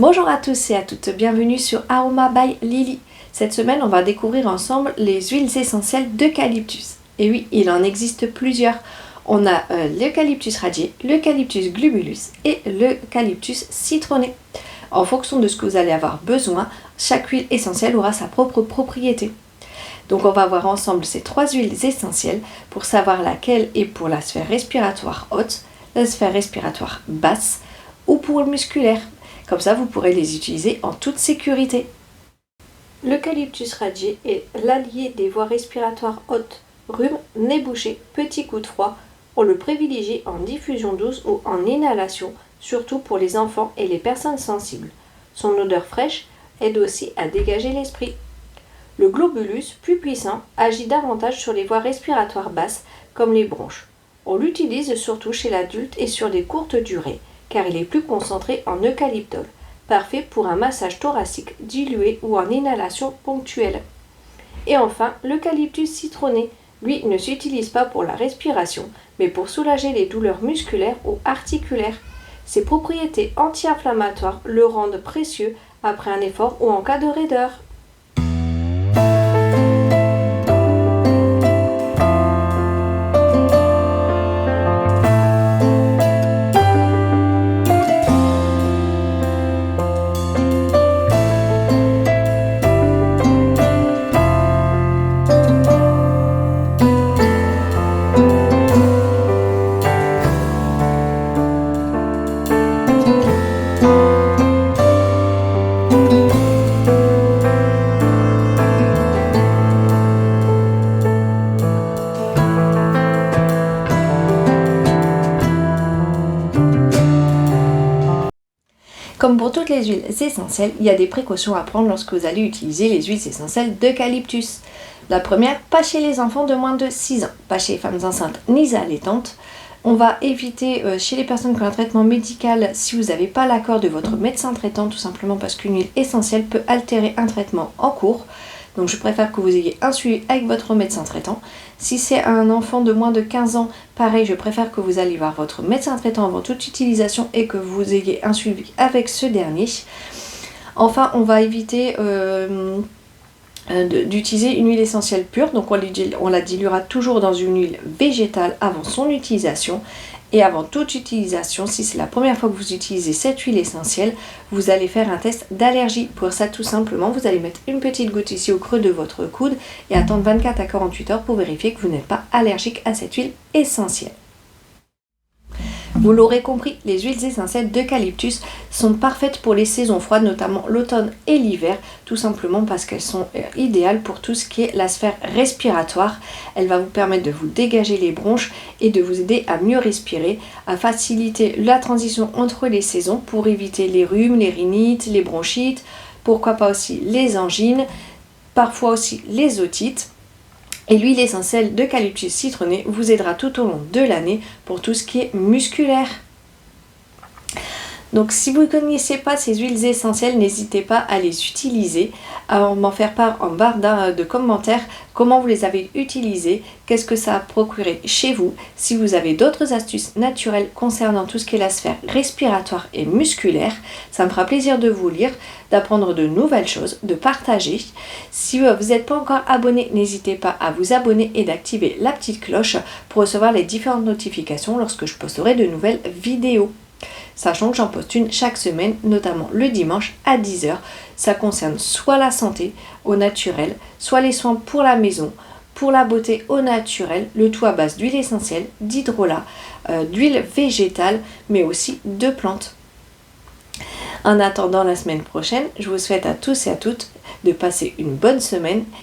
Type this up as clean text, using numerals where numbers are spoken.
Bonjour à tous et à toutes, bienvenue sur Aroma by Lily. Cette semaine, on va découvrir ensemble les huiles essentielles d'eucalyptus. Et oui, il en existe plusieurs. On a l'eucalyptus radié, l'eucalyptus globulus et l'eucalyptus citronné. En fonction de ce que vous allez avoir besoin, chaque huile essentielle aura sa propre propriété. Donc on va voir ensemble ces trois huiles essentielles pour savoir laquelle est pour la sphère respiratoire haute, la sphère respiratoire basse ou pour le musculaire. Comme ça, vous pourrez les utiliser en toute sécurité. L'eucalyptus radié est l'allié des voies respiratoires hautes. Rhume, nez bouché, petits coups de froid. On le privilégie en diffusion douce ou en inhalation, surtout pour les enfants et les personnes sensibles. Son odeur fraîche aide aussi à dégager l'esprit. Le globulus, plus puissant, agit davantage sur les voies respiratoires basses, comme les bronches. On l'utilise surtout chez l'adulte et sur des courtes durées, car il est plus concentré en eucalyptol, parfait pour un massage thoracique dilué ou en inhalation ponctuelle. Et enfin, l'eucalyptus citronné, lui, ne s'utilise pas pour la respiration, mais pour soulager les douleurs musculaires ou articulaires. Ses propriétés anti-inflammatoires le rendent précieux après un effort ou en cas de raideur. Comme pour toutes les huiles essentielles, il y a des précautions à prendre lorsque vous allez utiliser les huiles essentielles d'eucalyptus. La première, pas chez les enfants de moins de 6 ans, pas chez les femmes enceintes ni allaitantes. On va éviter chez les personnes qui ont un traitement médical si vous n'avez pas l'accord de votre médecin traitant, tout simplement parce qu'une huile essentielle peut altérer un traitement en cours. Donc je préfère que vous ayez un suivi avec votre médecin traitant. Si c'est un enfant de moins de 15 ans, pareil, je préfère que vous alliez voir votre médecin traitant avant toute utilisation et que vous ayez un suivi avec ce dernier. Enfin, on va éviter d'utiliser une huile essentielle pure, donc on la diluera toujours dans une huile végétale avant son utilisation. Et avant toute utilisation, si c'est la première fois que vous utilisez cette huile essentielle, vous allez faire un test d'allergie. Pour ça, tout simplement, vous allez mettre une petite goutte ici au creux de votre coude et attendre 24 à 48 heures pour vérifier que vous n'êtes pas allergique à cette huile essentielle. Vous l'aurez compris, les huiles essentielles d'eucalyptus sont parfaites pour les saisons froides, notamment l'automne et l'hiver, tout simplement parce qu'elles sont idéales pour tout ce qui est la sphère respiratoire. Elle va vous permettre de vous dégager les bronches et de vous aider à mieux respirer, à faciliter la transition entre les saisons pour éviter les rhumes, les rhinites, les bronchites, pourquoi pas aussi les angines, parfois aussi les otites. Et l'huile essentielle d'eucalyptus citronné vous aidera tout au long de l'année pour tout ce qui est musculaire. Donc si vous ne connaissez pas ces huiles essentielles, n'hésitez pas à les utiliser, à m'en faire part en barre de commentaires, comment vous les avez utilisées, qu'est-ce que ça a procuré chez vous. Si vous avez d'autres astuces naturelles concernant tout ce qui est la sphère respiratoire et musculaire, ça me fera plaisir de vous lire, d'apprendre de nouvelles choses, de partager. Si vous n'êtes pas encore abonné, n'hésitez pas à vous abonner et d'activer la petite cloche pour recevoir les différentes notifications lorsque je posterai de nouvelles vidéos. Sachant que j'en poste une chaque semaine, notamment le dimanche à 10 h. Ça concerne soit la santé au naturel, soit les soins pour la maison, pour la beauté au naturel, le tout à base d'huile essentielle, d'hydrolat, d'huile végétale, mais aussi de plantes. En attendant la semaine prochaine, je vous souhaite à tous et à toutes de passer une bonne semaine